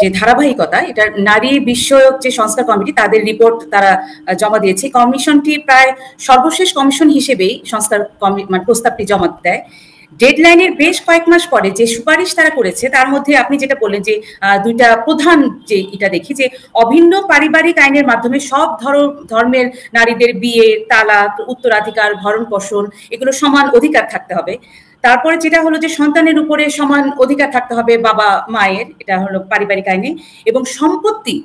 যে ধারাবাহিকতা, এটা নারী বিষয়ক যে সংস্কার কমিটি তাদের রিপোর্ট তারা জমা দিয়েছে। কমিশনটি প্রায় সর্বশেষ কমিশন হিসেবেই সংস্কার মানে প্রস্তাবটি জমা দেয়। ডেডলাইনের বেশ কয়েক মাস পরে যে সুপারিশ তারা করেছে তার মধ্যে আপনি যেটা বললেন যে দুইটা প্রধান যে এটা দেখি যে অভিন্ন পারিবারিক আইনের মাধ্যমে সব ধর্মের নারীদের বিয়ে, তালাক, উত্তরাধিকার, ভরণ পোষণ এগুলো সমান অধিকার থাকতে হবে। তারপরে যেটা হলো যে সন্তানের উপরে সমান অধিকার থাকতে হবে বাবা মায়ের, এটা হলো পারিবারিক আইনে, এবং সম্পত্তি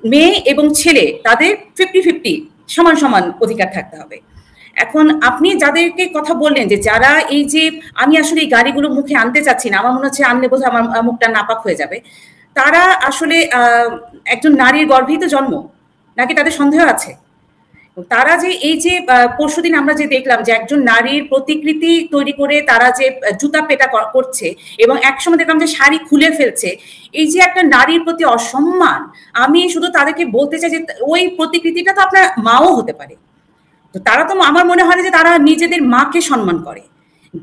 মেয়ে এবং ছেলে তাদের 50-50 সমান সমান অধিকার থাকতে হবে। এখন আপনি যাদেরকে কথা বললেন যে যারা এই যে আমি আসলে এই গাড়িগুলো মুখে আনতে চাচ্ছি না, আমার মনে হচ্ছে আনলে বোধহয় আমার মুখটা নাপাক হয়ে যাবে, তারা আসলে একজন নারীর গর্ভেই তো জন্ম, নাকি তাদের সন্দেহ আছে? তারা যে এই যে পরশুদিন আমরা যে দেখলাম যে একজন নারীর প্রতিকৃতি তৈরি করে তারা যে জুতা পেটা করছে এবং একসময় দেখলাম যে শাড়ি খুলে ফেলছে, এই যে একটা নারীর প্রতি অসম্মান, আমি শুধু তাদেরকে বলতে চাই যে ওই প্রতিকৃতিটা তো আপনার মাও হতে পারে। তো তারা তো, আমার মনে হয় যে তারা নিজেদের মাকে সম্মান করে।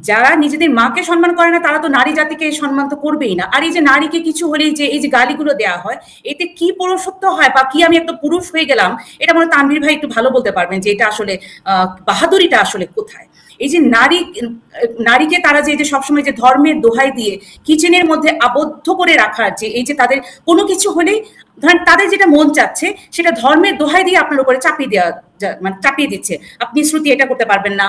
যারা নিজেদের মাকে সম্মান করে না তারা তো নারী জাতিকে সম্মান তো করবেই না। আর এই যে নারীকে কিছু হলেই যে এই যে গালিগুলো দেওয়া হয়, এতে কি পুরুষত্ব হয় বা কি আমি একটা পুরুষ হয়ে গেলাম, এটা মনে তানভীর ভাই একটু ভালো বলতে পারবেন যে এটা আসলে বাহাদুরিটা আসলে কোথায়। এই যে নারীকে তারা যে সবসময় যে ধর্মের দোহাই দিয়ে কিচেনের মধ্যে আবদ্ধ করে রাখার, যে এই যে তাদের কোনো কিছু হলেই ধরেন তাদের যেটা মন চাচ্ছে সেটা ধর্মের দোহাই দিয়ে আপনার উপরে চাপিয়ে দেওয়া, মানে চাপিয়ে দিচ্ছে। আপনি শ্রুতি এটা করতে পারবেন না,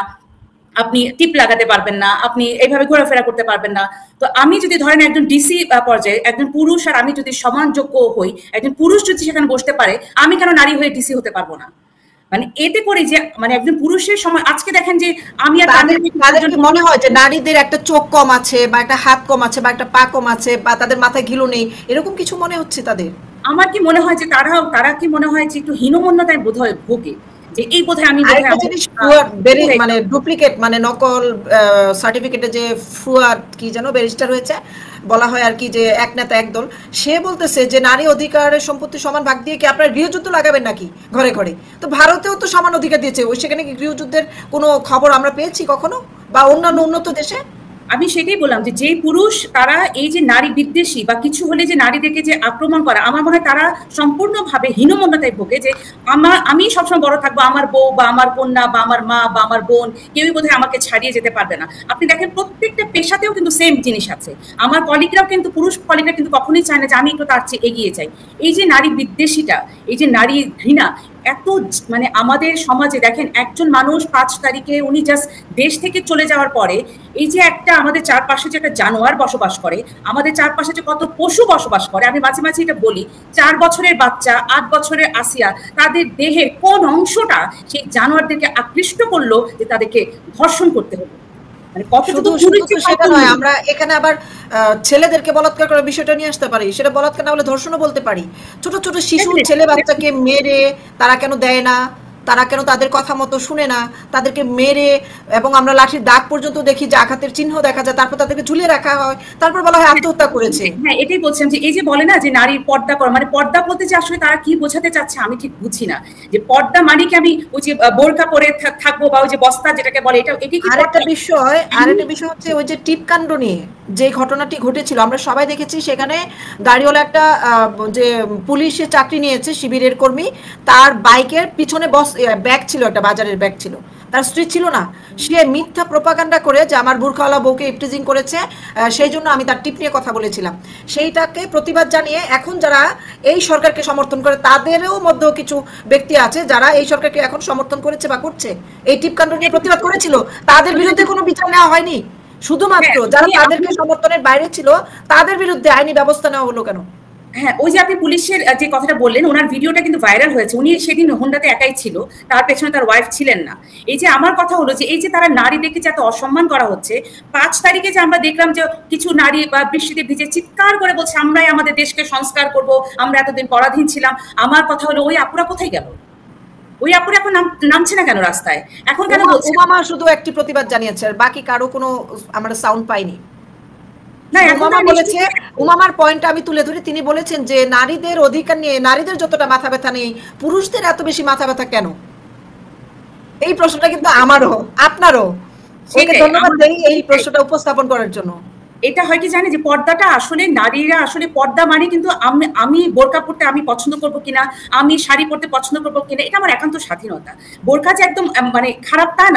আপনি টিপ লাগাতে পারবেন না, আপনি এইভাবে ঘোরাফেরা করতে পারবেন না। তো আমি যদি ধরেন একজন ডিসি পর্যায়ে একজন পুরুষ আর আমি যদি সমানযোগ্য হই, একজন পুরুষ যদি সেখানে বসতে পারে, আমি কেন নারী হয়ে ডিসি হতে পারবো না? মানে এতে করে যে মানে একজন পুরুষের সময় আজকে দেখেন যে আমি আর তাদের মনে হয় যে নারীদের একটা চোখ কম আছে বা একটা হাত কম আছে বা একটা পা কম আছে বা তাদের মাথায় ঘিলু নেই, এরকম কিছু মনে হচ্ছে তাদের। আমার কি মনে হয় যে তারা কি মনে হয় যে একটু হীনমন্যতায় বোধহয় ভোগে, যে এই বোধহয় আমি মানে ডুপ্লিকেট মানে নকল সার্টিফিকেটে যে ফুয়াদ কি যেন ব্যারিস্টার হয়েছে বলা হয় আর কি, যে এক নেতা একদল, সে বলতেছে যে নারী অধিকারের সম্পত্তি সমান ভাগ দিয়ে কি আপনারা গৃহযুদ্ধ লাগাবেন নাকি ঘরে ঘরে? তো ভারতেও তো সমান অধিকার দিয়েছে, ওই সেখানে কি গৃহযুদ্ধের কোনো খবর আমরা পেয়েছি কখনো বা অন্যান্য উন্নত দেশে? আমি সেটাই বললাম যে যে পুরুষ তারা এই যে নারী বিদ্বেষী বা কিছু হলে যে নারীদেরকে যে আক্রমণ করা, আমার মনে হয় তারা সম্পূর্ণভাবে হীনমন্যতায় ভোগে, যে আমি সবসময় বড় থাকবো, আমার বউ বা আমার কন্যা বা আমার মা বা আমার বোন কেউই বোধহয় আমাকে ছাড়িয়ে যেতে পারবে না। আপনি দেখেন প্রত্যেকটা পেশাতেও কিন্তু সেম জিনিস আছে। আমার কলিগরাও কিন্তু, পুরুষ কলিগরা কিন্তু কখনোই চায় না যে আমি একটু তার চেয়ে এগিয়ে যাই। এই যে নারী বিদ্বেষীটা, এই যে নারী ঘৃণা, এত মানে আমাদের সমাজে দেখেন একজন মানুষ 5 তারিখে উনি জাস্ট দেশ থেকে চলে যাওয়ার পরে এই যে একটা আমাদের চারপাশে যে একটা জানোয়ার বসবাস করে, আমাদের চারপাশে যে কত পশু বসবাস করে, আমি মাঝে মাঝে এটা বলি, 4 বছরের বাচ্চা, 8 বছরের আসিয়া, তাদের দেহের কোন অংশটা সেই জানোয়ারদেরকে আকৃষ্ট করলো যে তাদেরকে ধর্ষণ করতে হলো? আমরা এখানে আবার ছেলেদেরকে বলাৎকার করার বিষয়টা নিয়ে আসতে পারি, সেটা বলাৎকার না বলে ধর্ষণও বলতে পারি। ছোট ছোট শিশু ছেলে বাচ্চাকে মেরে তারা কেন দেয় না, তারা কেন তাদের কথা মতো শুনে না, তাদেরকে মেরে এবং আমরা লাঠির দাগ পর্যন্ত দেখি যে আঘাতের চিহ্ন দেখা যায়, তারপর তাদেরকে ঝুলিয়ে রাখা হয়, তারপর বলা হয় আত্মহত্যা করেছে। হ্যাঁ, এটাই বলছিলাম যে এই যে বলে না যে নারীর পর্দা করা, মানে পর্দা বলতে যে আসলে তারা কি বোঝাতে চাচ্ছে আমি ঠিক বুঝি না। যে পর্দা মানে কি আমি ওই যে বোরকা পরে থাকবো বা ওই যে বস্তা যেটাকে বলে, এটা কি? আরেকটা বিষয় হচ্ছে ওই যে টিপকাণ্ড নিয়ে যে ঘটনাটি ঘটেছিল আমরা সবাই দেখেছি, সেখানে দাঁড়িওয়ালা একটা যে পুলিশে চাকরি নিয়েছে শিবিরের কর্মী, তার বাইকের পিছনে ব্যাগ ছিল, একটা বাজারের ব্যাগ ছিল, তার স্ত্রী ছিল না, সে মিথ্যা প্রোপাগান্ডা করে যে আমার বুরখাওয়ালা বউকে ইফটিজিং করেছে, সেই জন্য আমি তার টিপ নিয়ে কথা বলেছিলাম। সেইটাকে প্রতিবাদ জানিয়ে এখন যারা এই সরকারকে সমর্থন করে তাদেরও মধ্যেও কিছু ব্যক্তি আছে যারা এই সরকারকে এখন সমর্থন করেছে বা করছে, এই টিপকাণ্ড নিয়ে প্রতিবাদ করেছিল, তাদের বিরুদ্ধে কোনো বিচার নেওয়া হয়নি। শুধুমাত্র যারা তাদেরকে সমর্থনের বাইরে ছিল তাদের বিরুদ্ধে আইনি ব্যবস্থা নেওয়া হলো কেন? হ্যাঁ, ওই যে আপনি পুলিশের যে কথাটা বললেন, ওনার ভিডিওটা কিন্তু ভাইরাল হয়েছে। উনি সেদিন হোন্ডাতে একাই ছিল, তার পেছনে তার ওয়াইফ ছিলেন না। এই যে আমার কথা হলো যে এই যে তারা নারীদেরকে যে এত অসম্মান করা হচ্ছে, 5 তারিখে যে আমরা দেখলাম যে কিছু নারী বা বৃষ্টিতে ভিজে চিৎকার করে বলছে আমরাই আমাদের দেশকে সংস্কার করব, আমরা এতদিন পরাধীন ছিলাম। আমার কথা হলো ওই আপুরা কোথায় গেল? ওই আপুরা এখন নামছে না কেন রাস্তায়? এখন কেন বলছে? উমামা শুধু একটি প্রতিবাদ জানিয়েছে, আর বাকি কারো কোনো আমরা সাউন্ড পাইনি। উমামার পয়েন্টটা আমি তুলে ধরি, তিনি বলেছেন যে নারীদের অধিকার নিয়ে নারীদের যতটা মাথা ব্যথা নেই, পুরুষদের এত বেশি মাথা ব্যথা কেন? এই প্রশ্নটা কিন্তু আমারও আপনারও। ধন্যবাদ দেই এই প্রশ্নটা উপস্থাপন করার জন্য। এটা হয় কি জানে যে পর্দাটা আসলে নারীরা আসলে পর্দা মানে কিন্তু আমি বোরকা পরতে আমি পছন্দ করবো কিনা, আমি শাড়ি পরতে পছন্দ করবো কিনা, এটা আমার একান্ত স্বাধীনতা। বোরকা যে একদম মানে খারাপ তা না।